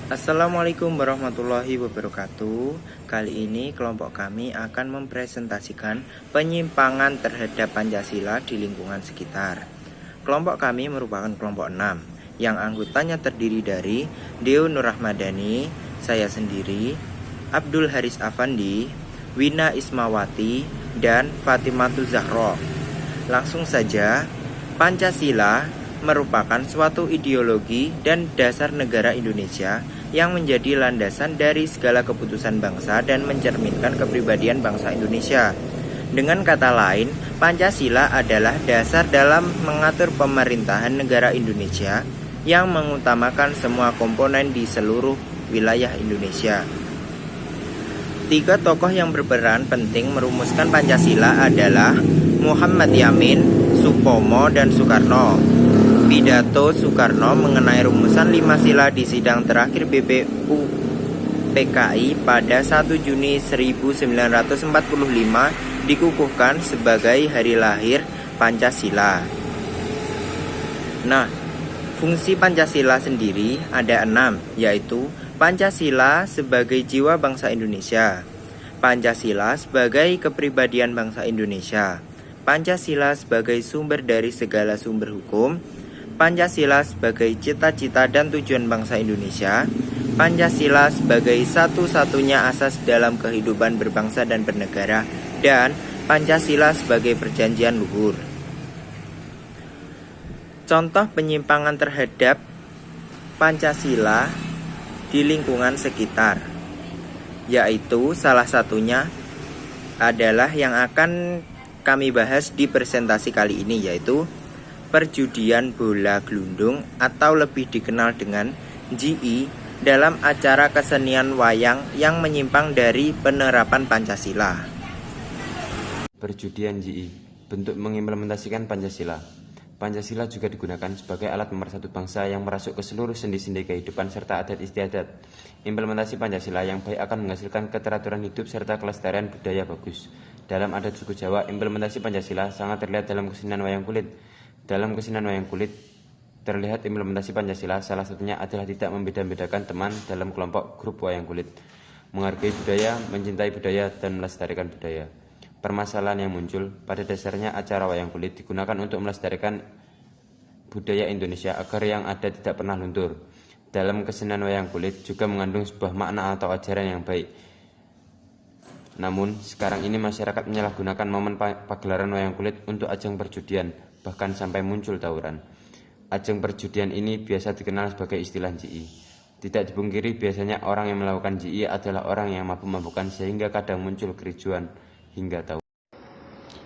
Assalamualaikum warahmatullahi wabarakatuh. Kali ini kelompok kami akan mempresentasikan penyimpangan terhadap Pancasila di lingkungan sekitar. Kelompok kami merupakan kelompok 6 yang anggotanya terdiri dari Deo Nurrahmadani, saya sendiri, Abdul Haris Afandi, Wina Ismawati, dan Fatimatu Zahro. Langsung saja, Pancasila merupakan suatu ideologi dan dasar negara Indonesia yang menjadi landasan dari segala keputusan bangsa dan mencerminkan kepribadian bangsa Indonesia. Dengan kata lain, Pancasila adalah dasar dalam mengatur pemerintahan negara Indonesia yang mengutamakan semua komponen di seluruh wilayah Indonesia. 3 tokoh yang berperan penting merumuskan Pancasila adalah Muhammad Yamin, Supomo, dan Soekarno. Pidato Soekarno mengenai rumusan 5 sila di sidang terakhir BPU PKI pada 1 Juni 1945 dikukuhkan sebagai hari lahir Pancasila. Nah, fungsi Pancasila sendiri ada 6, yaitu Pancasila sebagai jiwa bangsa Indonesia, Pancasila sebagai kepribadian bangsa Indonesia, Pancasila sebagai sumber dari segala sumber hukum, Pancasila sebagai cita-cita dan tujuan bangsa Indonesia, Pancasila sebagai satu-satunya asas dalam kehidupan berbangsa dan bernegara, dan Pancasila sebagai perjanjian luhur. Contoh penyimpangan terhadap Pancasila di lingkungan sekitar, yaitu salah satunya adalah yang akan kami bahas di presentasi kali ini, yaitu perjudian bola glundung atau lebih dikenal dengan JI dalam acara kesenian wayang yang menyimpang dari penerapan Pancasila. Perjudian JI, bentuk mengimplementasikan Pancasila. Pancasila juga digunakan sebagai alat pemersatu bangsa yang merasuk ke seluruh sendi-sendi kehidupan serta adat istiadat. Implementasi Pancasila yang baik akan menghasilkan keteraturan hidup serta kelestarian budaya bagus. Dalam adat suku Jawa, implementasi Pancasila sangat terlihat dalam kesenian wayang kulit. Dalam kesenian wayang kulit terlihat implementasi Pancasila, salah satunya adalah tidak membeda-bedakan teman dalam kelompok grup wayang kulit, menghargai budaya, mencintai budaya, dan melestarikan budaya. Permasalahan yang muncul, pada dasarnya acara wayang kulit digunakan untuk melestarikan budaya Indonesia agar yang ada tidak pernah luntur. Dalam kesenian wayang kulit juga mengandung sebuah makna atau ajaran yang baik. Namun, sekarang ini masyarakat menyalahgunakan momen pagelaran wayang kulit untuk ajang perjudian, bahkan sampai muncul tawuran. Ajang perjudian ini biasa dikenal sebagai istilah JI. Tidak dipungkiri biasanya orang yang melakukan JI adalah orang yang mabuk-mabukan sehingga kadang muncul kericuan hingga tawuran.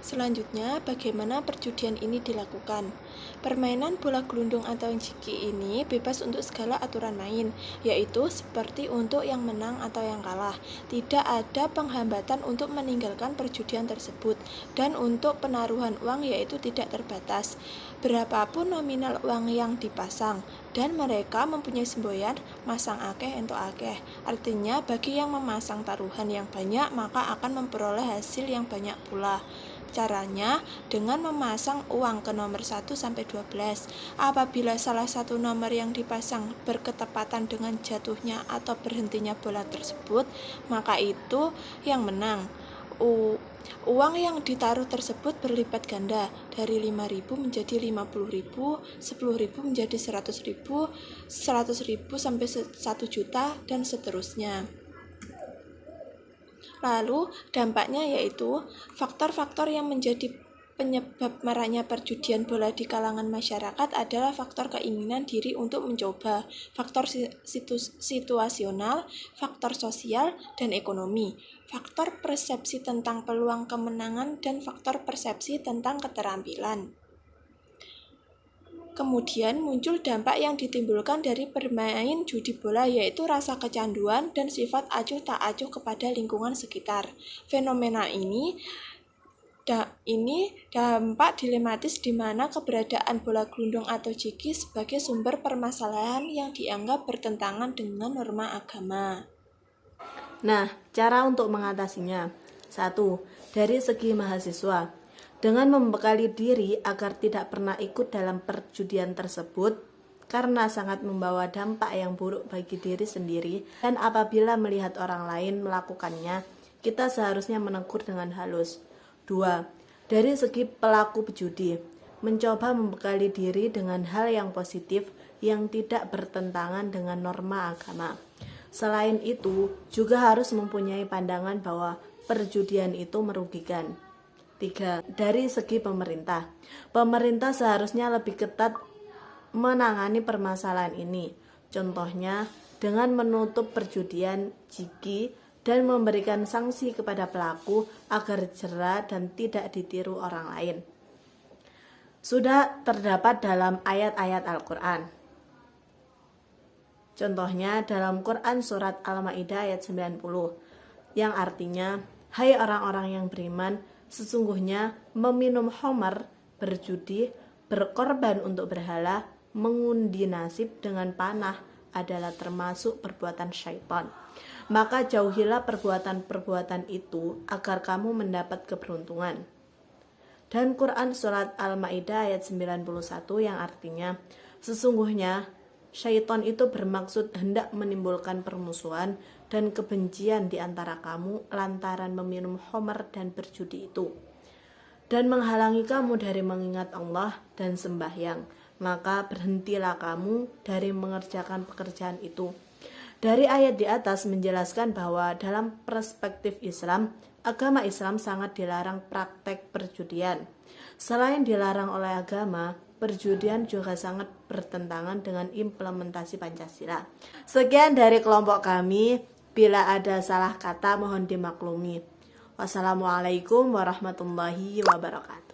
Selanjutnya, bagaimana perjudian ini dilakukan? Permainan bola gelundung atau jiki ini bebas untuk segala aturan main, yaitu seperti untuk yang menang atau yang kalah. Tidak ada penghambatan untuk meninggalkan perjudian tersebut, dan untuk penaruhan uang yaitu tidak terbatas. Berapapun nominal uang yang dipasang, dan mereka mempunyai semboyan masang akeh entuk akeh. Artinya, bagi yang memasang taruhan yang banyak, maka akan memperoleh hasil yang banyak pula. Caranya dengan memasang uang ke nomor 1 sampai 12. Apabila salah satu nomor yang dipasang berketepatan dengan jatuhnya atau berhentinya bola tersebut, maka itu yang menang. Uang yang ditaruh tersebut berlipat ganda dari 5.000 menjadi 50.000, 10.000 menjadi 100.000, 100.000 sampai 1 juta, dan seterusnya. Lalu dampaknya yaitu faktor-faktor yang menjadi penyebab maraknya perjudian bola di kalangan masyarakat adalah faktor keinginan diri untuk mencoba, faktor situasional, faktor sosial, dan ekonomi, faktor persepsi tentang peluang kemenangan, dan faktor persepsi tentang keterampilan. Kemudian muncul dampak yang ditimbulkan dari bermain judi bola, yaitu rasa kecanduan dan sifat acuh tak acuh kepada lingkungan sekitar. Fenomena ini dampak dilematis di mana keberadaan bola gelundung atau jiki sebagai sumber permasalahan yang dianggap bertentangan dengan norma agama. Nah, cara untuk mengatasinya. 1. Dari segi mahasiswa. Dengan membekali diri agar tidak pernah ikut dalam perjudian tersebut, karena sangat membawa dampak yang buruk bagi diri sendiri, dan apabila melihat orang lain melakukannya, kita seharusnya menegur dengan halus. 2. Dari segi pelaku berjudi, mencoba membekali diri dengan hal yang positif yang tidak bertentangan dengan norma agama. Selain itu, juga harus mempunyai pandangan bahwa perjudian itu merugikan. 3. Dari segi pemerintah, pemerintah seharusnya lebih ketat menangani permasalahan ini. Contohnya, dengan menutup perjudian jiki dan memberikan sanksi kepada pelaku agar jera dan tidak ditiru orang lain. Sudah terdapat dalam ayat-ayat Al-Quran. Contohnya dalam Quran surat Al-Maidah ayat 90, yang artinya, hai orang-orang yang beriman, sesungguhnya meminum khamar, berjudi, berkorban untuk berhala, mengundi nasib dengan panah adalah termasuk perbuatan syaitan. Maka jauhilah perbuatan-perbuatan itu agar kamu mendapat keberuntungan. Dan Quran surat Al-Maidah ayat 91 yang artinya, sesungguhnya syaitan itu bermaksud hendak menimbulkan permusuhan dan kebencian di antara kamu lantaran meminum khamar dan berjudi itu, dan menghalangi kamu dari mengingat Allah dan sembahyang. Maka berhentilah kamu dari mengerjakan pekerjaan itu. Dari ayat di atas menjelaskan bahwa dalam perspektif Islam, agama Islam sangat dilarang praktek perjudian. Selain dilarang oleh agama, perjudian juga sangat bertentangan dengan implementasi Pancasila. Sekian dari kelompok kami. Bila ada salah kata mohon dimaklumi. Wassalamualaikum warahmatullahi wabarakatuh.